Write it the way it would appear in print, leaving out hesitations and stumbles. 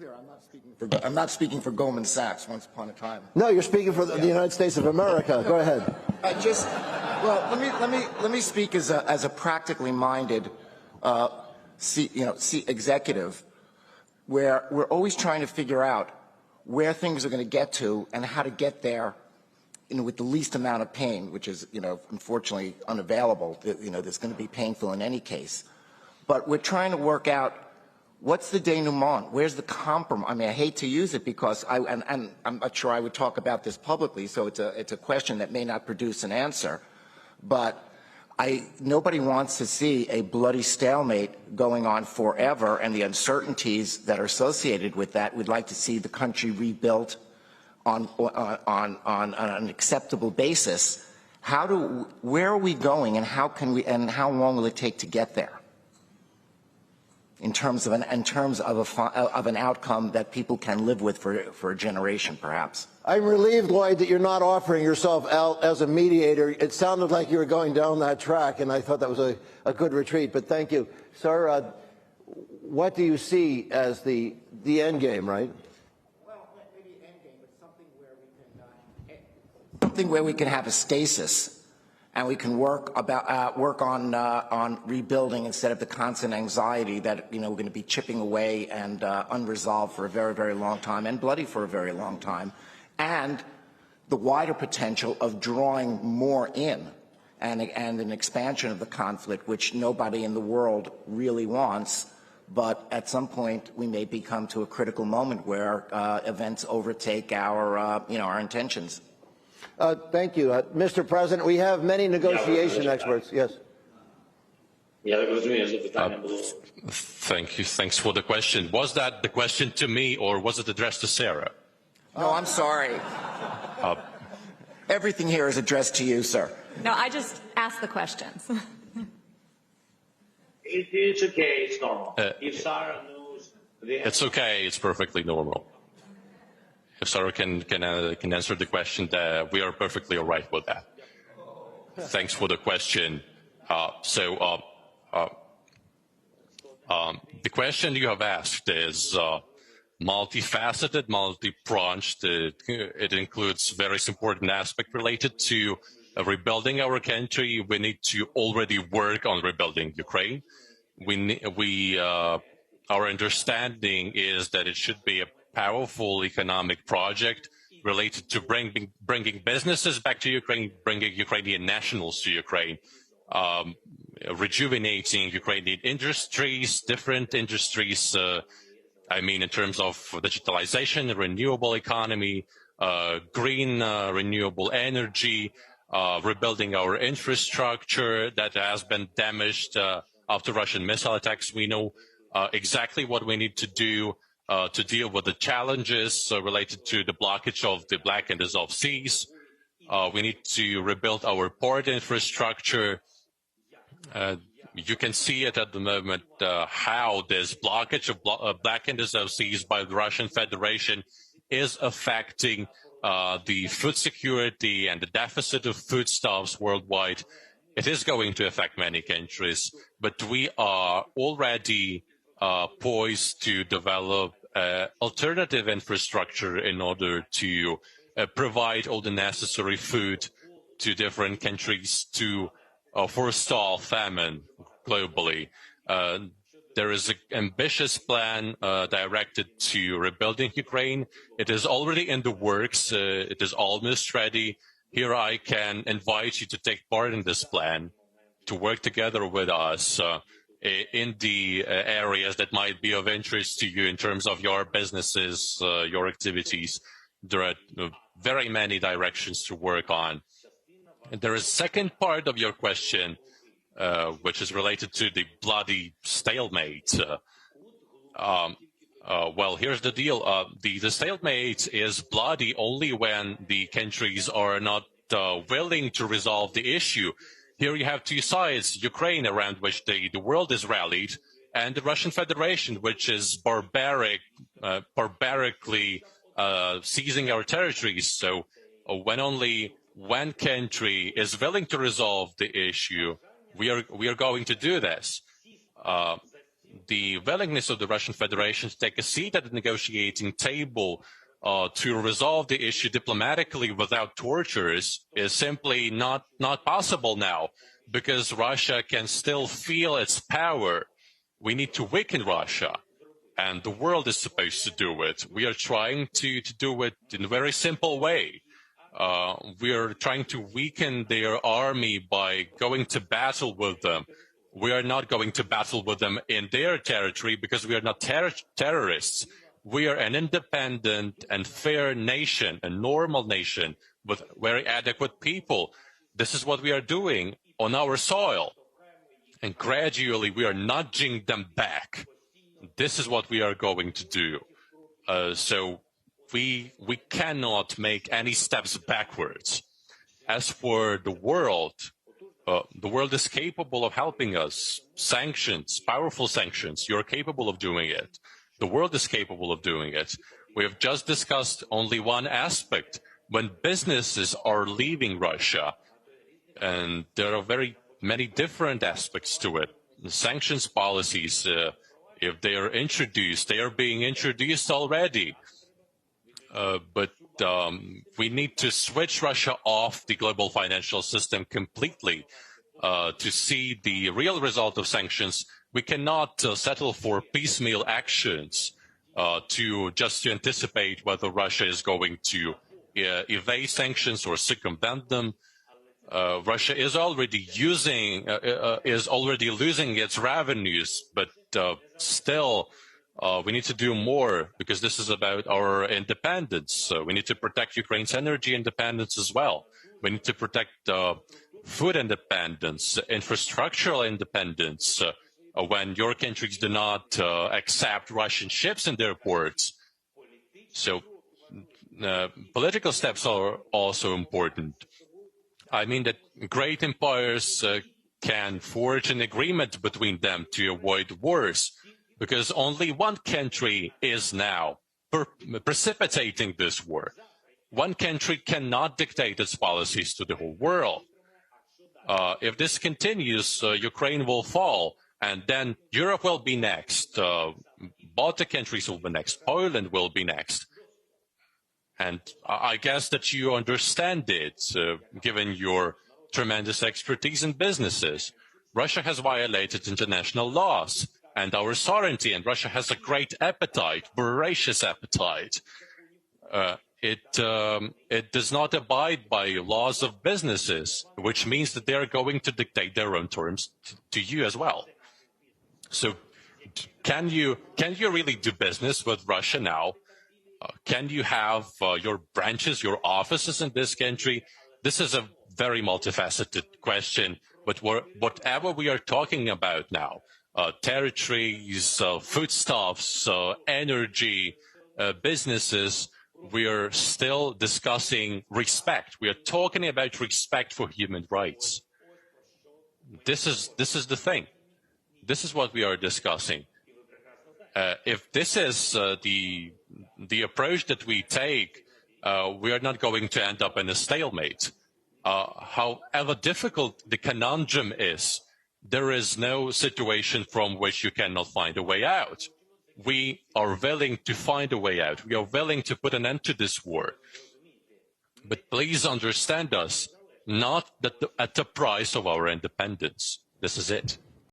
clear, I'm not speaking for Goldman Sachs once upon a time. No, you're speaking for the United States of America. Go ahead. Let me speak as a practically minded executive, where we're always trying to figure out where things are going to get to and how to get there, with the least amount of pain, which is, unfortunately unavailable. That's going to be painful in any case. But we're trying to work out what's the denouement? Where's the compromise? I mean, I hate to use it because and I'm not sure I would talk about this publicly, so it's a question that may not produce an answer. But nobody wants to see a bloody stalemate going on forever, and the uncertainties that are associated with that. We'd like to see the country rebuilt on an acceptable basis. Where are we going, and how long will it take to get there? In terms of an outcome that people can live with for a generation, perhaps. I'm relieved, Lloyd, that you're not offering yourself out as a mediator. It sounded like you were going down that track, and I thought that was a good retreat. But thank you, sir. What do you see as the end game, right? Well, maybe end game, but something where we can have a stasis. And we can work on rebuilding instead of the constant anxiety that we're going to be chipping away and unresolved for a very, very long time, and bloody for a very long time, and the wider potential of drawing more in and an expansion of the conflict, which nobody in the world really wants. But at some point, we may become to a critical moment where events overtake our intentions. Thank you. Mr. President, we have many negotiation experts. Yes. Thank you. Thanks for the question. Was that the question to me, or was it addressed to Sarah? No, I'm sorry. Everything here is addressed to you, sir. No, I just asked the questions. It's okay. It's normal. If Sarah knows, it's okay. It's perfectly normal. If Sarah can answer the question, we are perfectly all right with that. Thanks for the question. The question you have asked is multifaceted, multi-pronged. It includes various important aspects related to rebuilding our country. We need to already work on rebuilding Ukraine. Our understanding is that it should be a powerful economic project related to bringing businesses back to Ukraine, bringing Ukrainian nationals to Ukraine, rejuvenating Ukrainian industries, different industries, in terms of digitalization, renewable economy, green renewable energy, rebuilding our infrastructure that has been damaged after Russian missile attacks. We know exactly what we need to do to deal with the challenges related to the blockage of the Black and Azov seas. We need to rebuild our port infrastructure. You can see it at the moment, how this blockage of Black and Azov seas by the Russian Federation is affecting the food security and the deficit of foodstuffs worldwide. It is going to affect many countries, but we are already poised to develop alternative infrastructure in order to provide all the necessary food to different countries to forestall famine globally. There is an ambitious plan directed to rebuilding Ukraine. It is already in the works. It is almost ready. Here I can invite you to take part in this plan, to work together with us in the areas that might be of interest to you in terms of your businesses, your activities. There are very many directions to work on. And there is a second part of your question, which is related to the bloody stalemate. Well, here's the deal. The stalemate is bloody only when the countries are not willing to resolve the issue. Here you have two sides, Ukraine, around which the world is rallied, and the Russian Federation, which is barbarically seizing our territories. So when only one country is willing to resolve the issue, we are going to do this. the willingness of the Russian Federation to take a seat at the negotiating table to resolve the issue diplomatically without tortures is simply not possible now, because Russia can still feel its power. We need to weaken Russia, and the world is supposed to do it. We are trying to do it in a very simple way. We are trying to weaken their army by going to battle with them. We are not going to battle with them in their territory because we are not terrorists. We are an independent and fair nation, a normal nation with very adequate people. This is what we are doing on our soil. And gradually we are nudging them back. This is what we are going to do. So we cannot make any steps backwards. As for the world is capable of helping us. Sanctions, powerful sanctions, you're capable of doing it. The world is capable of doing it. We have just discussed only one aspect. When businesses are leaving Russia, and there are very many different aspects to it. The sanctions policies, if they are introduced, they are being introduced already. But we need to switch Russia off the global financial system completely to see the real result of sanctions. We cannot settle for piecemeal actions to anticipate whether Russia is going to evade sanctions or circumvent them. Russia is already losing its revenues, but still we need to do more, because this is about our independence. So we need to protect Ukraine's energy independence as well. We need to protect food independence, infrastructural independence. When your countries do not accept Russian ships in their ports. So political steps are also important. I mean that great empires can forge an agreement between them to avoid wars, because only one country is now precipitating this war. One country cannot dictate its policies to the whole world. If this continues, Ukraine will fall, and then Europe will be next. Baltic countries will be next. Poland will be next. And I guess that you understand it, given your tremendous expertise in businesses. Russia has violated international laws and our sovereignty, and Russia has a great appetite, voracious appetite. It does not abide by laws of businesses, which means that they are going to dictate their own terms to you as well. So can you really do business with Russia now? Can you have your branches, your offices in this country? This is a very multifaceted question, but whatever we are talking about now, territories, foodstuffs, energy, businesses, we are still discussing respect. We are talking about respect for human rights. This is the thing. This is what we are discussing. If this is the approach that we take, we are not going to end up in a stalemate. However difficult the conundrum is, there is no situation from which you cannot find a way out. We are willing to find a way out. We are willing to put an end to this war. But please understand us, not at the price of our independence. This is it.